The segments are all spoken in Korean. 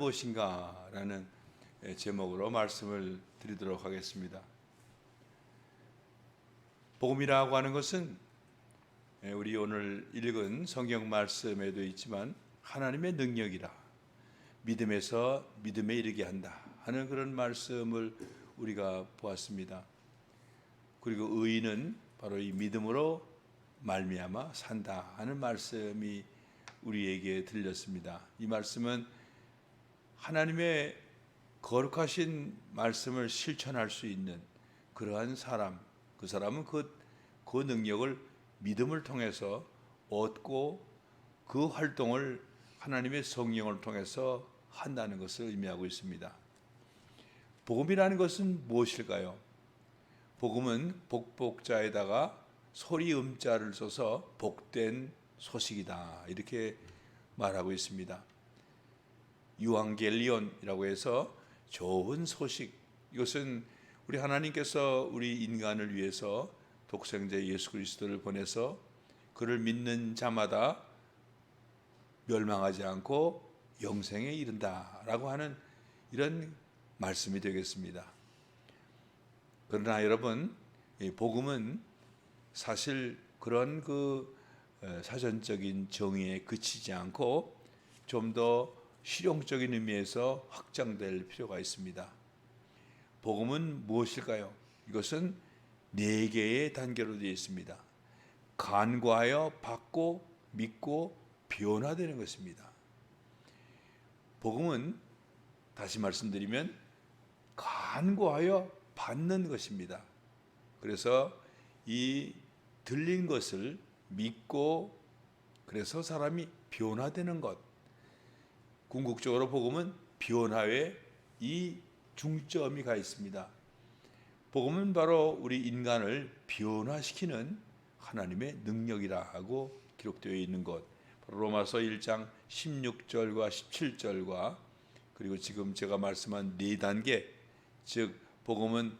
무엇인가 라는 제목으로 말씀을 드리도록 하겠습니다. 복음이라고 하는 것은 우리 오늘 읽은 성경 말씀에도 있지만 하나님의 능력이라, 믿음에서 믿음에 이르게 한다 하는 그런 말씀을 우리가 보았습니다. 그리고 의인은 바로 이 믿음으로 말미암아 산다 하는 말씀이 우리에게 들렸습니다. 이 말씀은 하나님의 거룩하신 말씀을 실천할 수 있는 그러한 사람, 그 사람은 그 능력을 믿음을 통해서 얻고 그 활동을 하나님의 성령을 통해서 한다는 것을 의미하고 있습니다. 복음이라는 것은 무엇일까요? 복음은 복복자에다가 소리 음자를 써서 복된 소식이다 이렇게 말하고 있습니다. 유앙겔리온이라고 해서 좋은 소식, 이것은 우리 하나님께서 우리 인간을 위해서 독생자 예수 그리스도를 보내서 그를 믿는 자마다 멸망하지 않고 영생에 이른다라고 하는 이런 말씀이 되겠습니다. 그러나 여러분, 복음은 사실 그런 사전적인 정의에 그치지 않고 좀 더 실용적인 의미에서 확장될 필요가 있습니다. 복음은 무엇일까요? 이것은 4개의 단계로 되어 있습니다. 간구하여 받고 믿고 변화되는 것입니다. 복음은 다시 말씀드리면 간구하여 받는 것입니다. 그래서 이 들린 것을 믿고 그래서 사람이 변화되는 것, 궁극적으로 복음은 변화에 이 중점이 가 있습니다. 복음은 바로 우리 인간을 변화시키는 하나님의 능력이라고 기록되어 있는 것, 바로 로마서 1장 16절과 17절과 그리고 지금 제가 말씀한 4단계, 즉 복음은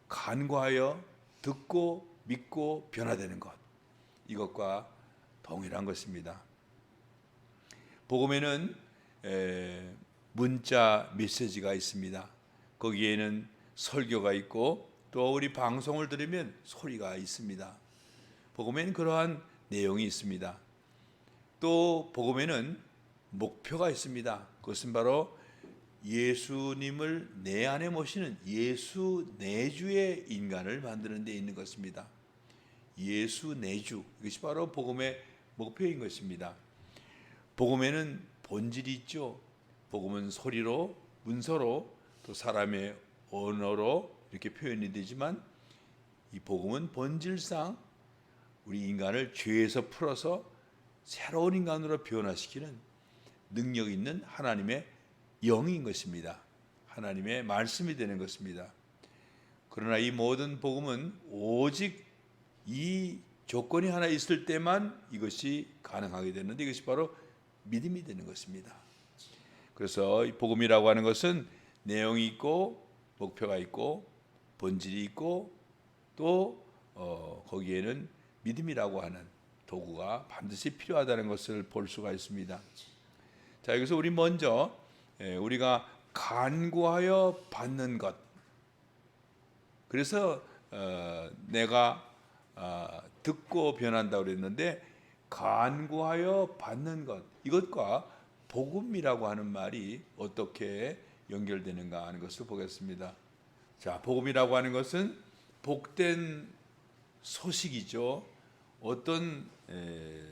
간구하여 듣고 믿고 변화되는 것, 이것과 동일한 것입니다. 복음에는 문자 메시지가 있습니다. 거기에는 설교가 있고 또 우리 방송을 들으면 소리가 있습니다. 복음에는 그러한 내용이 있습니다. 또 복음에는 목표가 있습니다. 그것은 바로 예수님을 내 안에 모시는 예수 내주의 인간을 만드는 데 있는 것입니다. 예수 내주, 이것이 바로 복음의 목표인 것입니다. 복음에는 본질이 있죠. 복음은 소리로, 문서로, 또 사람의 언어로 이렇게 표현이 되지만 이 복음은 본질상 우리 인간을 죄에서 풀어서 새로운 인간으로 변화시키는 능력 있는 하나님의 영인 것입니다. 하나님의 말씀이 되는 것입니다. 그러나 이 모든 복음은 오직 이 조건이 하나 있을 때만 이것이 가능하게 되는데 이것이 바로 믿음이 되는 것입니다. 그래서 이 복음이라고 하는 것은 내용이 있고 목표가 있고 본질이 있고 또 거기에는 믿음이라고 하는 도구가 반드시 필요하다는 것을 볼 수가 있습니다. 자, 여기서 우리 먼저 우리가 간구하여 받는 것, 그래서 내가 듣고 변한다고 그랬는데 간구하여 받는 것, 이것과 복음이라고 하는 말이 어떻게 연결되는가 하는 것을 보겠습니다. 자, 복음이라고 하는 것은 복된 소식이죠. 어떤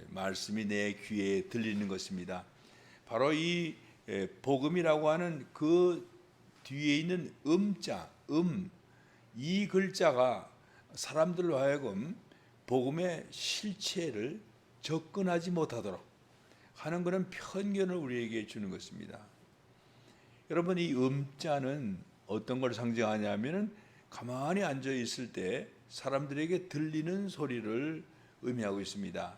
말씀이 내 귀에 들리는 것입니다. 바로 이 복음이라고 하는 그 뒤에 있는 음자, 이 글자가 사람들로 하여금 복음의 실체를 접근하지 못하도록 하는 그런 편견을 우리에게 주는 것입니다. 여러분, 이 음자는 어떤 걸 상징하냐면은 가만히 앉아 있을 때 사람들에게 들리는 소리를 의미하고 있습니다.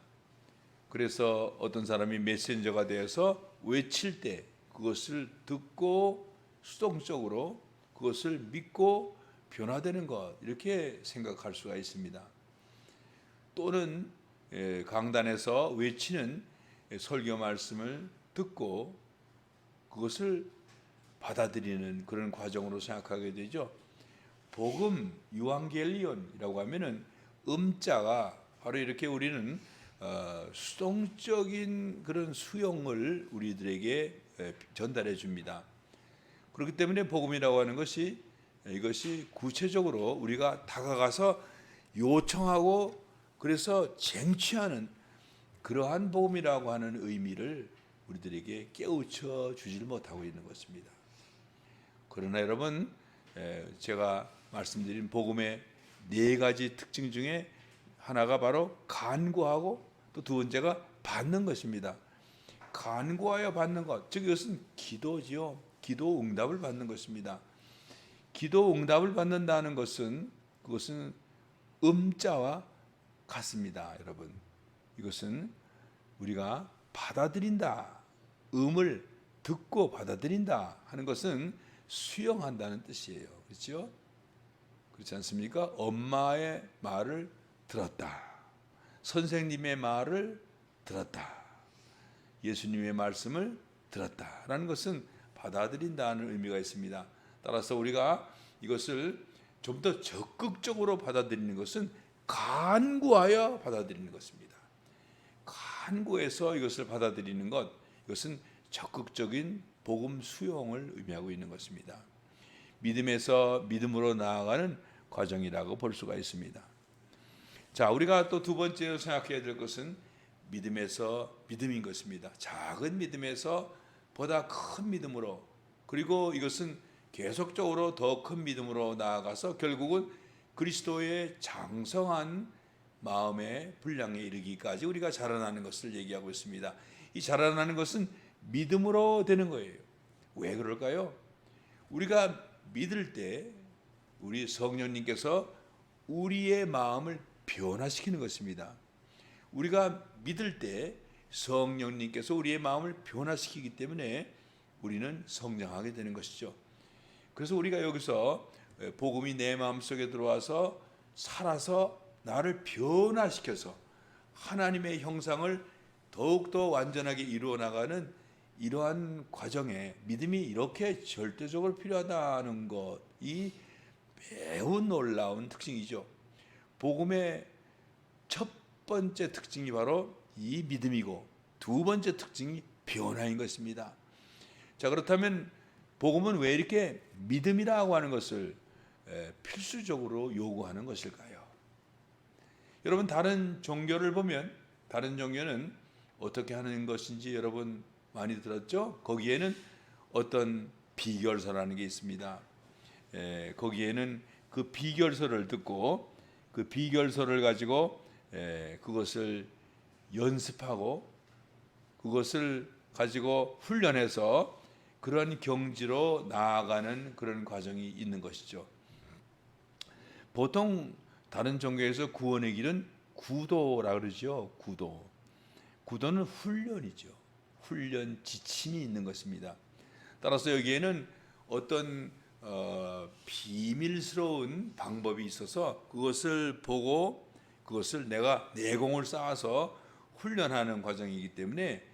그래서 어떤 사람이 메신저가 되어서 외칠 때 그것을 듣고 수동적으로 그것을 믿고 변화되는 것, 이렇게 생각할 수가 있습니다. 또는 강단에서 외치는 설교 말씀을 듣고 그것을 받아들이는 그런 과정으로 생각하게 되죠. 복음 유앙겔리온이라고 하면은 음자가 바로 이렇게 우리는 수동적인 그런 수용을 우리들에게 전달해 줍니다. 그렇기 때문에 복음이라고 하는 것이 이것이 구체적으로 우리가 다가가서 요청하고 그래서 쟁취하는 그러한 복음이라고 하는 의미를 우리들에게 깨우쳐 주질 못하고 있는 것입니다. 그러나 여러분, 제가 말씀드린 복음의 네 가지 특징 중에 하나가 바로 간구하고 또 두 번째가 받는 것입니다. 간구하여 받는 것, 즉 이것은 기도지요. 기도 응답을 받는 것입니다. 기도 응답을 받는다는 것은 그것은 음자와 같습니다. 여러분, 이것은 우리가 받아들인다, 음을 듣고 받아들인다 하는 것은 수용한다는 뜻이에요. 그렇죠? 그렇지 않습니까? 엄마의 말을 들었다. 선생님의 말을 들었다. 예수님의 말씀을 들었다라는 것은 받아들인다는 의미가 있습니다. 따라서 우리가 이것을 좀 더 적극적으로 받아들이는 것은 간구하여 받아들이는 것입니다. 간구해서 이것을 받아들이는 것, 이것은 적극적인 복음 수용을 의미하고 있는 것입니다. 믿음에서 믿음으로 나아가는 과정이라고 볼 수가 있습니다. 자, 우리가 또 두 번째로 생각해야 될 것은 믿음에서 믿음인 것입니다. 작은 믿음에서 보다 큰 믿음으로, 그리고 이것은 계속적으로 더 큰 믿음으로 나아가서 결국은 그리스도의 장성한 마음의 분량에 이르기까지 우리가 자라나는 것을 얘기하고 있습니다. 이 자라나는 것은 믿음으로 되는 거예요. 왜 그럴까요? 우리가 믿을 때 우리 성령님께서 우리의 마음을 변화시키는 것입니다. 우리가 믿을 때 성령님께서 우리의 마음을 변화시키기 때문에 우리는 성장하게 되는 것이죠. 그래서 우리가 여기서 복음이 내 마음속에 들어와서 살아서 나를 변화시켜서 하나님의 형상을 더욱더 완전하게 이루어 나가는 이러한 과정에 믿음이 이렇게 절대적으로 필요하다는 것이 매우 놀라운 특징이죠. 복음의 첫 번째 특징이 바로 이 믿음이고 두 번째 특징이 변화인 것입니다. 자, 그렇다면 복음은 왜 이렇게 믿음이라고 하는 것을 필수적으로 요구하는 것일까요? 여러분, 다른 종교를 보면 다른 종교는 어떻게 하는 것인지 여러분 많이 들었죠? 거기에는 어떤 비결서라는 게 있습니다. 거기에는 그 비결서를 듣고 그 비결서를 가지고 그것을 연습하고 그것을 가지고 훈련해서 그런 경지로 나아가는 그런 과정이 있는 것이죠. 보통 다른 종교에서 구원의 길은 구도라 그러죠. 구도는 훈련이죠. 훈련 지침이 있는 것입니다. 따라서 여기에는 어떤 비밀스러운 방법이 있어서 그것을 보고 그것을 내가 내공을 쌓아서 훈련하는 과정이기 때문에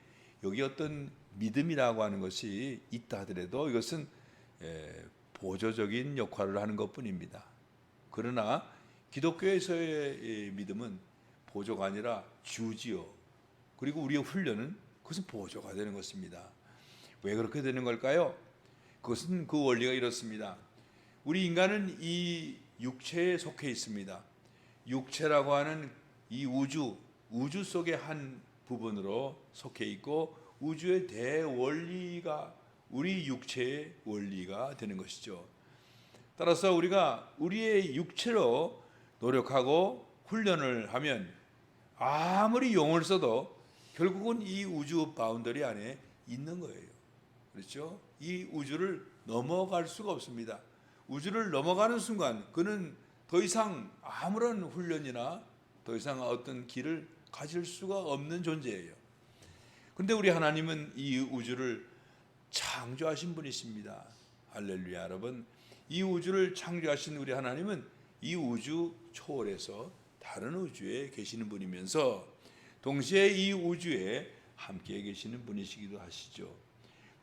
여기 어떤 믿음이라고 하는 것이 있다 하더라도 이것은 보조적인 역할을 하는 것뿐입니다. 그러나 기독교에서의 믿음은 보조가 아니라 주지요. 그리고 우리의 훈련은 그것은 보조가 되는 것입니다. 왜 그렇게 되는 걸까요? 그것은 그 원리가 이렇습니다. 우리 인간은 이 육체에 속해 있습니다. 육체라고 하는 이 우주 속의 한 부분으로 속해 있고 우주의 대원리가 우리 육체의 원리가 되는 것이죠. 따라서 우리가 우리의 육체로 노력하고 훈련을 하면 아무리 용을 써도 결국은 이 우주 바운더리 안에 있는 거예요. 그렇죠? 이 우주를 넘어갈 수가 없습니다. 우주를 넘어가는 순간 그는 더 이상 아무런 훈련이나 더 이상 어떤 길을 가질 수가 없는 존재예요. 그런데 우리 하나님은 이 우주를 창조하신 분이십니다. 할렐루야. 여러분, 이 우주를 창조하신 우리 하나님은 이 우주 초월해서 다른 우주에 계시는 분이면서 동시에 이 우주에 함께 계시는 분이시기도 하시죠.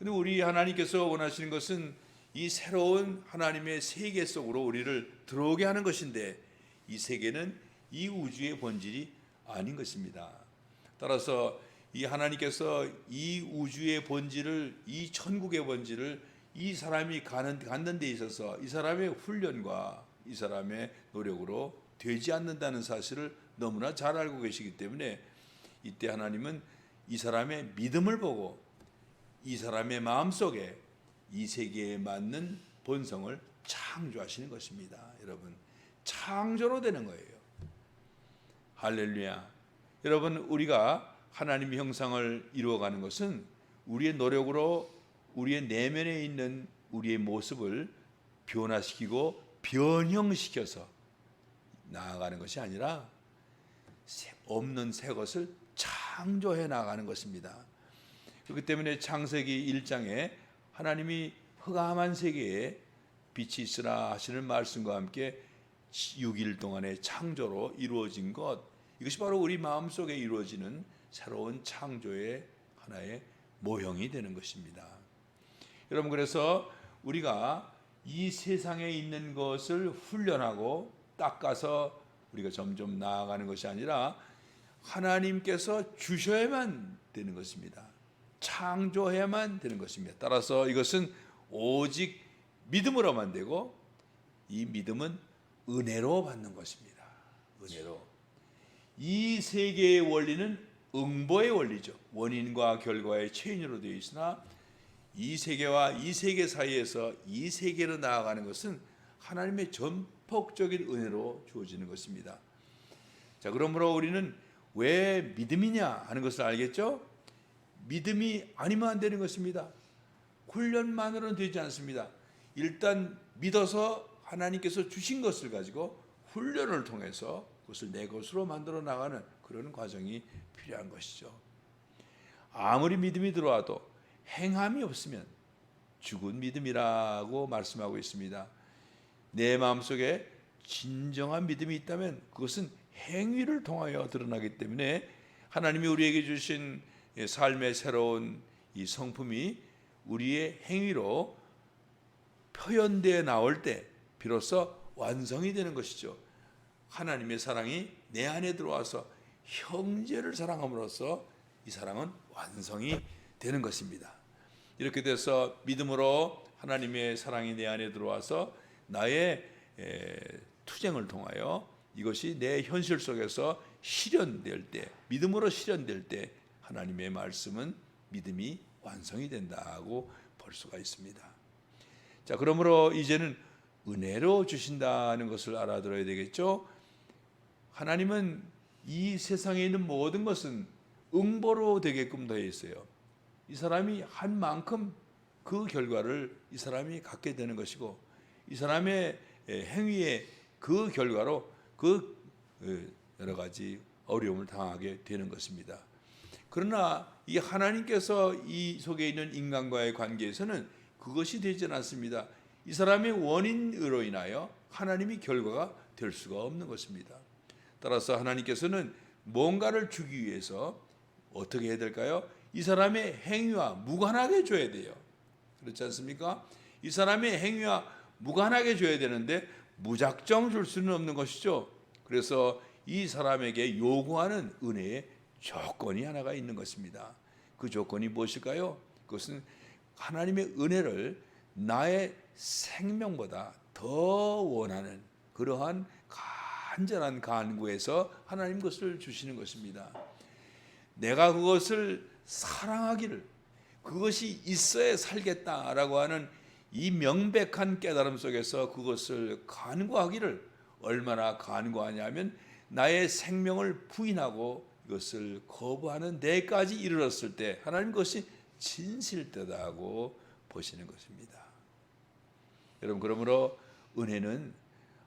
근데 우리 하나님께서 원하시는 것은 이 새로운 하나님의 세계 속으로 우리를 들어오게 하는 것인데, 이 세계는 이 우주의 본질이 아닌 것입니다. 따라서 이 하나님께서 이 우주의 본질을, 이 천국의 본질을 이 사람이 갖는 데 있어서 이 사람의 훈련과 이 사람의 노력으로 되지 않는다는 사실을 너무나 잘 알고 계시기 때문에, 이때 하나님은 이 사람의 믿음을 보고 이 사람의 마음속에 이 세계에 맞는 본성을 창조하시는 것입니다. 여러분, 창조로 되는 거예요. 할렐루야. 여러분, 우리가 하나님의 형상을 이루어가는 것은 우리의 노력으로 우리의 내면에 있는 우리의 모습을 변화시키고 변형시켜서 나아가는 것이 아니라 없는 새 것을 창조해 나가는 것입니다. 그렇기 때문에 창세기 1장에 하나님이 흑암한 세계에 빛이 있으라 하시는 말씀과 함께 6일 동안의 창조로 이루어진 것, 이것이 바로 우리 마음속에 이루어지는 새로운 창조의 하나의 모형이 되는 것입니다. 여러분, 그래서 우리가 이 세상에 있는 것을 훈련하고 닦아서 우리가 점점 나아가는 것이 아니라 하나님께서 주셔야만 되는 것입니다. 창조해야만 되는 것입니다. 따라서 이것은 오직 믿음으로만 되고, 이 믿음은 은혜로 받는 것입니다. 은혜로. 이 세계의 원리는 응보의 원리죠. 원인과 결과의 체인으로 되어 있으나, 이 세계와 이 세계 사이에서 이 세계로 나아가는 것은 하나님의 전폭적인 은혜로 주어지는 것입니다. 자, 그러므로 우리는 왜 믿음이냐 하는 것을 알겠죠? 믿음이 아니면 안 되는 것입니다. 훈련만으로는 되지 않습니다. 일단 믿어서 하나님께서 주신 것을 가지고 훈련을 통해서 그것을 내 것으로 만들어 나가는 그런 과정이 필요한 것이죠. 아무리 믿음이 들어와도 행함이 없으면 죽은 믿음이라고 말씀하고 있습니다. 내 마음속에 진정한 믿음이 있다면 그것은 행위를 통하여 드러나기 때문에, 하나님이 우리에게 주신 삶의 새로운 이 성품이 우리의 행위로 표현되어 나올 때 비로소 완성이 되는 것이죠. 하나님의 사랑이 내 안에 들어와서 형제를 사랑함으로써 이 사랑은 완성이 되는 것입니다. 이렇게 돼서 믿음으로 하나님의 사랑이 내 안에 들어와서 나의 투쟁을 통하여 이것이 내 현실 속에서 실현될 때, 믿음으로 실현될 때 하나님의 말씀은 믿음이 완성이 된다고 볼 수가 있습니다. 자, 그러므로 이제는 은혜로 주신다는 것을 알아들어야 되겠죠. 하나님은 이 세상에 있는 모든 것은 응보로 되게끔 되어 있어요. 이 사람이 한 만큼 그 결과를 이 사람이 갖게 되는 것이고, 이 사람의 행위의 그 결과로 그 여러 가지 어려움을 당하게 되는 것입니다. 그러나 이 하나님께서 이 속에 있는 인간과의 관계에서는 그것이 되지 않습니다. 이 사람의 원인으로 인하여 하나님이 결과가 될 수가 없는 것입니다. 따라서 하나님께서는 뭔가를 주기 위해서 어떻게 해야 될까요? 이 사람의 행위와 무관하게 줘야 돼요. 그렇지 않습니까? 이 사람의 행위와 무관하게 줘야 되는데 무작정 줄 수는 없는 것이죠. 그래서 이 사람에게 요구하는 은혜의 조건이 하나가 있는 것입니다. 그 조건이 무엇일까요? 그것은 하나님의 은혜를 나의 생명보다 더 원하는 그러한 간절한 간구에서 하나님 것을 주시는 것입니다. 내가 그것을 사랑하기를, 그것이 있어야 살겠다라고 하는 이 명백한 깨달음 속에서 그것을 간구하기를, 얼마나 간구하냐면 나의 생명을 부인하고 이것을 거부하는 데까지 이르렀을 때 하나님 것이 진실되다고 보시는 것입니다. 여러분, 그러므로 은혜는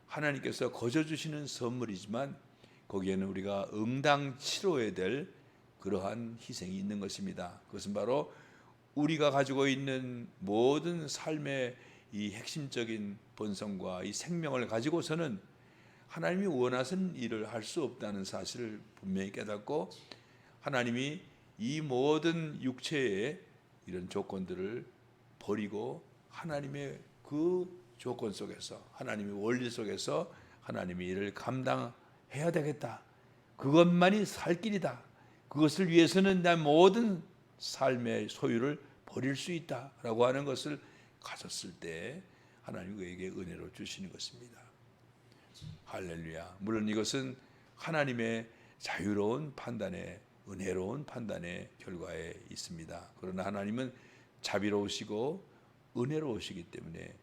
하나님께서 거저 주시는 선물이지만 거기에는 우리가 응당 치러야 될 그러한 희생이 있는 것입니다. 그것은 바로 우리가 가지고 있는 모든 삶의 이 핵심적인 본성과 이 생명을 가지고서는 하나님이 원하신 일을 할 수 없다는 사실을 분명히 깨닫고, 하나님이 이 모든 육체의 이런 조건들을 버리고 하나님의 그 조건 속에서, 하나님의 원리 속에서 하나님의 일을 감당해야 되겠다. 그것만이 살 길이다. 그것을 위해서는 내 모든 삶의 소유를 버릴 수 있다라고 하는 것을 가졌을 때 하나님 그에게 은혜로 주시는 것입니다. 할렐루야. 물론 이것은 하나님의 자유로운 판단의, 은혜로운 판단의 결과에 있습니다. 그러나 하나님은 자비로우시고 은혜로우시기 때문에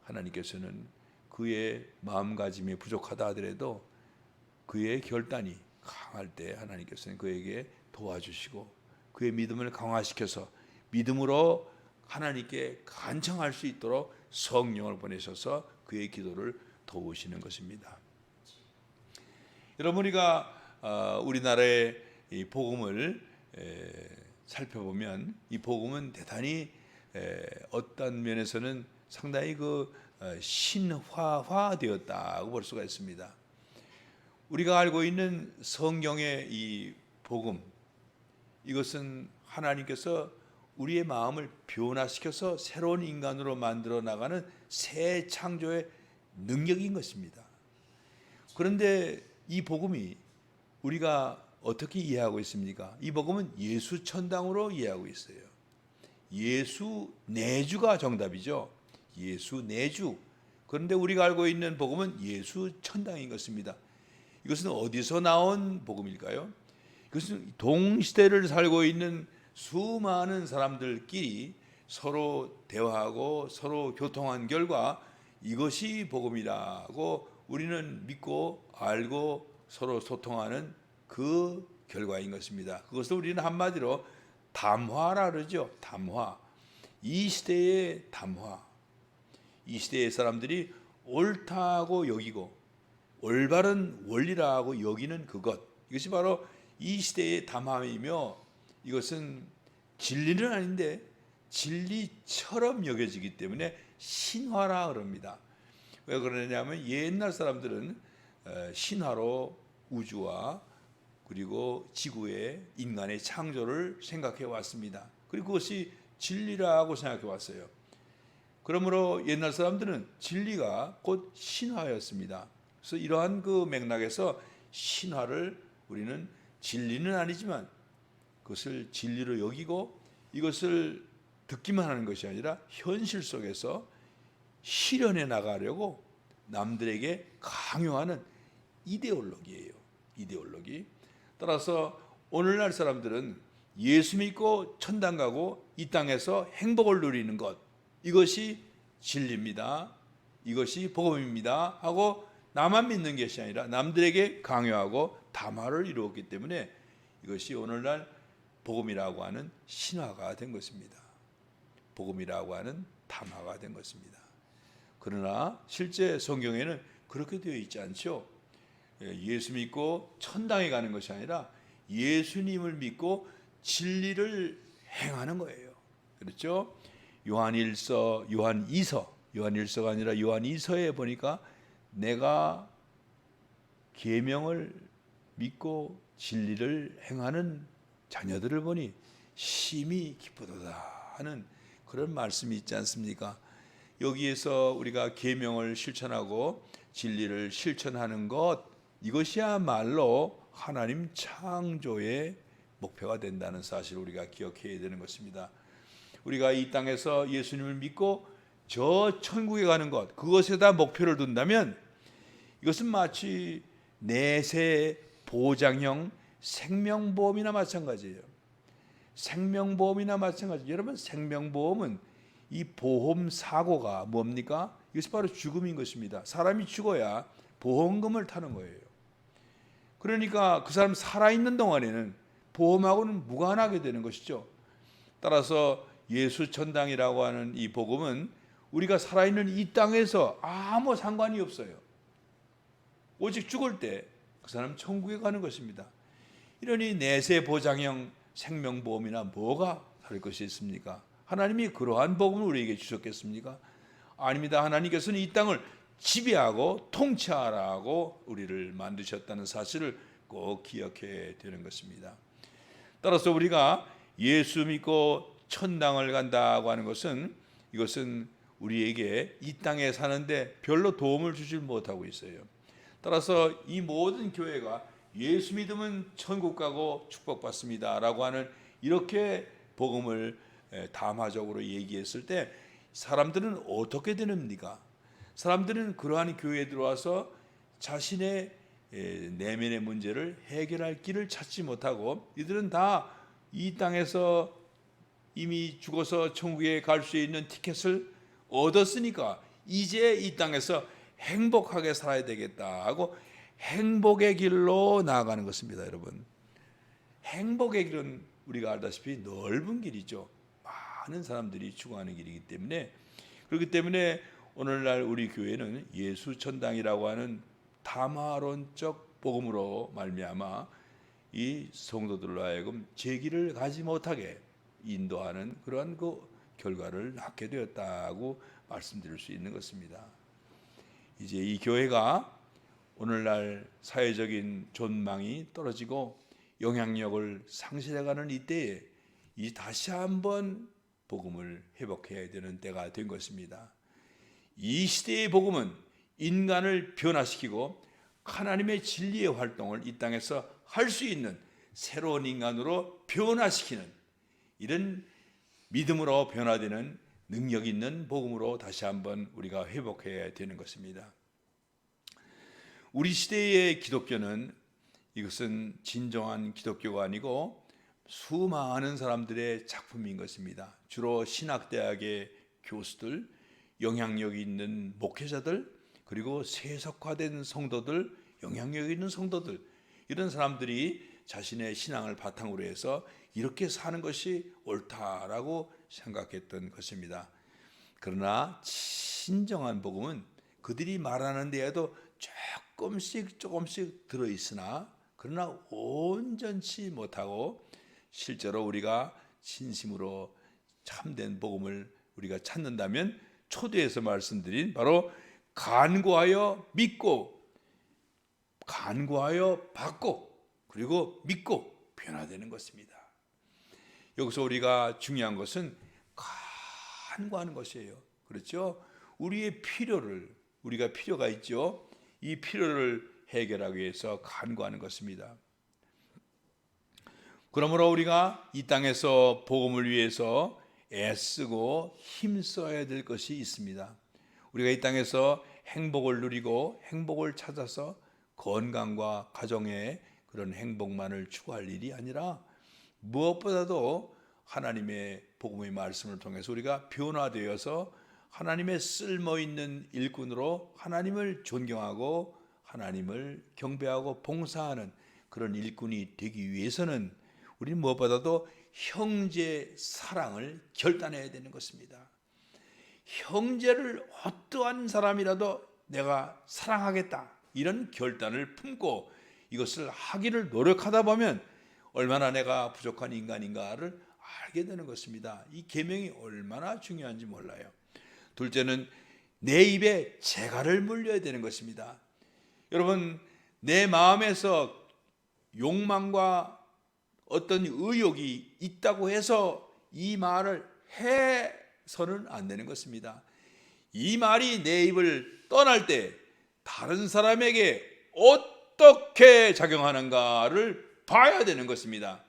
하나님께서는 그의 마음가짐이 부족하다 하더라도 그의 결단이 강할 때 하나님께서는 그에게 도와주시고 그의 믿음을 강화시켜서 믿음으로 하나님께 간청할 수 있도록 성령을 보내셔서 그의 기도를 도우시는 것입니다. 여러분, 우리가 우리나라의 이 복음을 살펴보면 이 복음은 대단히 어떤 면에서는 상당히 신화화되었다고 볼 수가 있습니다. 우리가 알고 있는 성경의 이 복음, 이것은 하나님께서 우리의 마음을 변화시켜서 새로운 인간으로 만들어 나가는 새 창조의 능력인 것입니다. 그런데 이 복음이 우리가 어떻게 이해하고 있습니까? 이 복음은 예수 천당으로 이해하고 있어요. 예수 내주가 정답이죠. 예수 내주. 그런데 우리가 알고 있는 복음은 예수 천당인 것입니다. 이것은 어디서 나온 복음일까요? 이것은 동시대를 살고 있는 수많은 사람들끼리 서로 대화하고 서로 교통한 결과 이것이 복음이라고 우리는 믿고 알고 서로 소통하는 그 결과인 것입니다. 그것을 우리는 한마디로 담화라 그러죠. 담화. 이 시대의 담화. 이 시대의 사람들이 옳다고 여기고 올바른 원리라고 여기는 그것, 이것이 바로 이 시대의 담화이며 이것은 진리는 아닌데 진리처럼 여겨지기 때문에 신화라 그럽니다. 왜 그러냐면 옛날 사람들은 신화로 우주와 그리고 지구의 인간의 창조를 생각해 왔습니다. 그리고 그것이 진리라고 생각해 왔어요. 그러므로 옛날 사람들은 진리가 곧 신화였습니다. 그래서 이러한 그 맥락에서 신화를 우리는 진리는 아니지만 그것을 진리로 여기고 이것을 듣기만 하는 것이 아니라 현실 속에서 실현해 나가려고 남들에게 강요하는 이데올로기예요. 이데올로기. 따라서 오늘날 사람들은 예수 믿고 천당 가고 이 땅에서 행복을 누리는 것, 이것이 진리입니다. 이것이 복음입니다 하고 나만 믿는 것이 아니라 남들에게 강요하고 담화를 이루었기 때문에 이것이 오늘날 복음이라고 하는 신화가 된 것입니다. 복음이라고 하는 담화가 된 것입니다. 그러나 실제 성경에는 그렇게 되어 있지 않죠. 예수 믿고 천당에 가는 것이 아니라 예수님을 믿고 진리를 행하는 거예요. 그렇죠? 요한1서가 아니라 요한2서에 보니까 내가 계명을 믿고 진리를 행하는 자녀들을 보니 심히 기쁘도다 하는 그런 말씀이 있지 않습니까? 여기에서 우리가 계명을 실천하고 진리를 실천하는 것, 이것이야말로 하나님 창조의 목표가 된다는 사실을 우리가 기억해야 되는 것입니다. 우리가 이 땅에서 예수님을 믿고 저 천국에 가는 것, 그것에다 목표를 둔다면 이것은 마치 내세 보장형 생명보험이나 마찬가지예요. 생명보험이나 마찬가지. 여러분, 생명보험은 이 보험 사고가 뭡니까? 이것이 바로 죽음인 것입니다. 사람이 죽어야 보험금을 타는 거예요. 그러니까 그 사람 살아있는 동안에는 보험하고는 무관하게 되는 것이죠. 따라서 예수 천당이라고 하는 이 복음은 우리가 살아있는 이 땅에서 아무 상관이 없어요. 오직 죽을 때 그 사람 천국에 가는 것입니다. 이러니 내세 보장형 생명보험이나 뭐가 다를 것이 있습니까? 하나님이 그러한 복음을 우리에게 주셨겠습니까? 아닙니다. 하나님께서는 이 땅을 지배하고 통치하라고 우리를 만드셨다는 사실을 꼭 기억해야 되는 것입니다. 따라서 우리가 예수 믿고 천당을 간다고 하는 것은 이것은 우리에게 이 땅에 사는데 별로 도움을 주질 못하고 있어요. 따라서 이 모든 교회가 예수 믿으면 천국 가고 축복받습니다 라고 하는 이렇게 복음을 담화적으로 얘기했을 때 사람들은 어떻게 되는가? 사람들은 그러한 교회에 들어와서 자신의 내면의 문제를 해결할 길을 찾지 못하고 이들은 다 이 땅에서 이미 죽어서 천국에 갈 수 있는 티켓을 얻었으니까 이제 이 땅에서 행복하게 살아야 되겠다 하고 행복의 길로 나아가는 것입니다. 여러분, 행복의 길은 우리가 알다시피 넓은 길이죠. 많은 사람들이 추구하는 길이기 때문에, 그렇기 때문에 오늘날 우리 교회는 예수 천당이라고 하는 담화론적 복음으로 말미암아 이 성도들로 하여금 제기를 가지 못하게 인도하는 그러한 그 결과를 낳게 되었다고 말씀드릴 수 있는 것입니다. 이제 이 교회가 오늘날 사회적인 존망이 떨어지고 영향력을 상실해가는 이때에 이 다시 한번 복음을 회복해야 되는 때가 된 것입니다. 이 시대의 복음은 인간을 변화시키고 하나님의 진리의 활동을 이 땅에서 할 수 있는 새로운 인간으로 변화시키는 이런 믿음으로 변화되는 능력 있는 복음으로 다시 한번 우리가 회복해야 되는 것입니다. 우리 시대의 기독교는 이것은 진정한 기독교가 아니고 수많은 사람들의 작품인 것입니다. 주로 신학대학의 교수들, 영향력 있는 목회자들, 그리고 세속화된 성도들, 영향력 있는 성도들, 이런 사람들이 자신의 신앙을 바탕으로 해서 이렇게 사는 것이 옳다라고 생각했던 것입니다. 그러나 진정한 복음은 그들이 말하는 데에도 조금씩 들어있으나 그러나 온전치 못하고 실제로 우리가 진심으로 참된 복음을 우리가 찾는다면 초대에서 말씀드린 바로 간구하여 믿고 간구하여 받고 그리고 믿고 변화되는 것입니다. 여기서 우리가 중요한 것은 간구하는 것이에요. 그렇죠? 우리의 필요를 우리가 필요가 있죠. 이 필요를 해결하기 위해서 간구하는 것입니다. 그러므로 우리가 이 땅에서 복음을 위해서 애쓰고 힘써야 될 것이 있습니다. 우리가 이 땅에서 행복을 누리고 행복을 찾아서 건강과 가정의 그런 행복만을 추구할 일이 아니라 무엇보다도 하나님의 복음의 말씀을 통해서 우리가 변화되어서 하나님의 쓸모있는 일꾼으로 하나님을 존경하고 하나님을 경배하고 봉사하는 그런 일꾼이 되기 위해서는 우리는 무엇보다도 형제 사랑을 결단해야 되는 것입니다. 형제를 어떠한 사람이라도 내가 사랑하겠다 이런 결단을 품고 이것을 하기를 노력하다 보면 얼마나 내가 부족한 인간인가를 알게 되는 것입니다. 이 계명이 얼마나 중요한지 몰라요. 둘째는 내 입에 재갈을 물려야 되는 것입니다. 여러분, 내 마음에서 욕망과 어떤 의욕이 있다고 해서 이 말을 해서는 안 되는 것입니다. 이 말이 내 입을 떠날 때 다른 사람에게 어떻게 작용하는가를 봐야 되는 것입니다.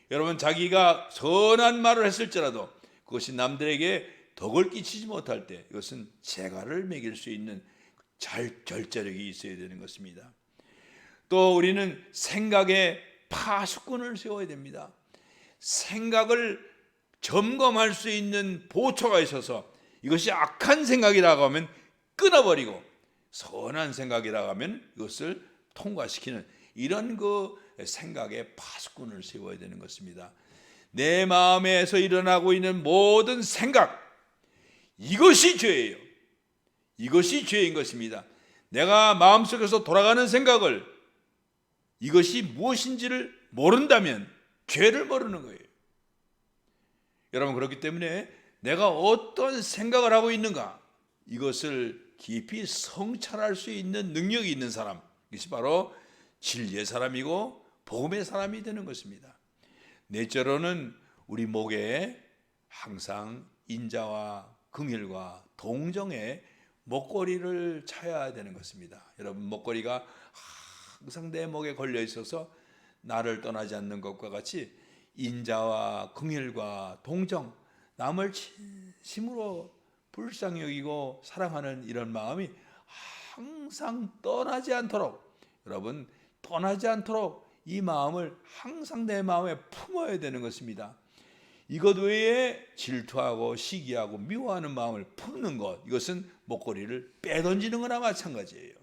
여러분, 자기가 선한 말을 했을지라도 그것이 남들에게 덕을 끼치지 못할 때 이것은 재갈을 매길 수 있는 절제력이 있어야 되는 것입니다. 또 우리는 생각에 파수꾼을 세워야 됩니다. 생각을 점검할 수 있는 보초가 있어서 이것이 악한 생각이라고 하면 끊어버리고 선한 생각이라고 하면 이것을 통과시키는 이런 그 생각의 파수꾼을 세워야 되는 것입니다. 내 마음에서 일어나고 있는 모든 생각, 이것이 죄예요. 이것이 죄인 것입니다. 내가 마음속에서 돌아가는 생각을 이것이 무엇인지를 모른다면 죄를 모르는 거예요. 여러분, 그렇기 때문에 내가 어떤 생각을 하고 있는가 이것을 깊이 성찰할 수 있는 능력이 있는 사람, 이것이 바로 진리의 사람이고 복음의 사람이 되는 것입니다. 넷째로는 우리 목에 항상 인자와 긍휼과 동정의 목걸이를 차야 되는 것입니다. 여러분, 목걸이가 항상 내 목에 걸려 있어서 나를 떠나지 않는 것과 같이 인자와 긍휼과 동정, 남을 진심으로 불쌍히 여기고 사랑하는 이런 마음이 항상 떠나지 않도록, 여러분, 떠나지 않도록 이 마음을 항상 내 마음에 품어야 되는 것입니다. 이것 외에 질투하고 시기하고 미워하는 마음을 품는 것, 이것은 목걸이를 빼던지는 거나 마찬가지예요.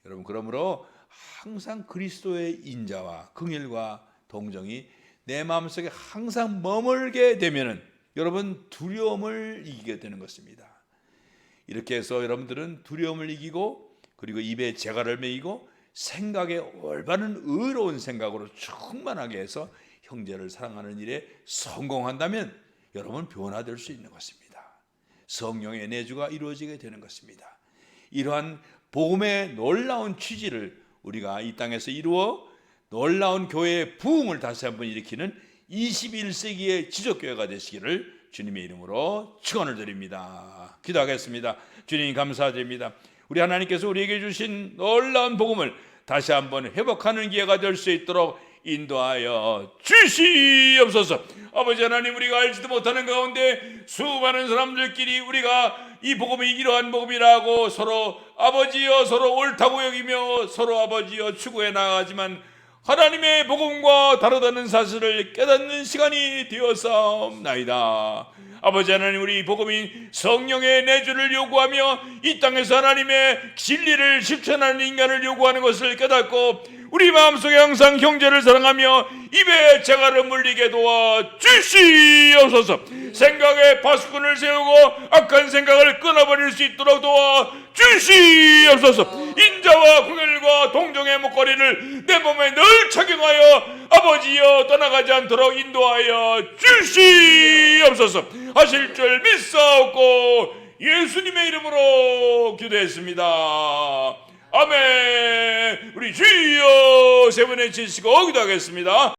여러분, 그러므로 항상 그리스도의 인자와 긍휼과 동정이 내 마음속에 항상 머물게 되면은 여러분, 두려움을 이기게 되는 것입니다. 이렇게 해서 여러분들은 두려움을 이기고, 그리고 입에 재갈을 매이고, 생각에 올바른 의로운 생각으로 충만하게 해서 형제를 사랑하는 일에 성공한다면 여러분, 변화될 수 있는 것입니다. 성령의 내주가 이루어지게 되는 것입니다. 이러한 복음의 놀라운 취지를 우리가 이 땅에서 이루어 놀라운 교회의 부흥을 다시 한번 일으키는 21세기의 지적교회가 되시기를 주님의 이름으로 축원을 드립니다. 기도하겠습니다. 주님, 감사드립니다. 우리 하나님께서 우리에게 주신 놀라운 복음을 다시 한번 회복하는 기회가 될 수 있도록 인도하여 주시옵소서. 아버지 하나님, 우리가 알지도 못하는 가운데 수많은 사람들끼리 우리가 이 복음이 이러한 복음이라고 서로 아버지여 서로 옳다고 여기며 서로 아버지여 추구해 나가지만 하나님의 복음과 다르다는 사실을 깨닫는 시간이 되었사옵나이다. 아버지 하나님, 우리 복음이 성령의 내주를 요구하며 이 땅에서 하나님의 진리를 실천하는 인간을 요구하는 것을 깨닫고 우리 마음속에 항상 형제를 사랑하며 입에 재갈을 물리게 도와 주시옵소서. 생각에 파수꾼을 세우고 악한 생각을 끊어버릴 수 있도록 도와 주시옵소서. 인자와 긍휼과 동정의 목걸이를 내 몸에 늘 착용하여 아버지여 떠나가지 않도록 인도하여 주시옵소서 하실 줄 믿사옵고 예수님의 이름으로 기도했습니다. 아멘. 우리 주여 세 번에 치시고 기도하겠습니다.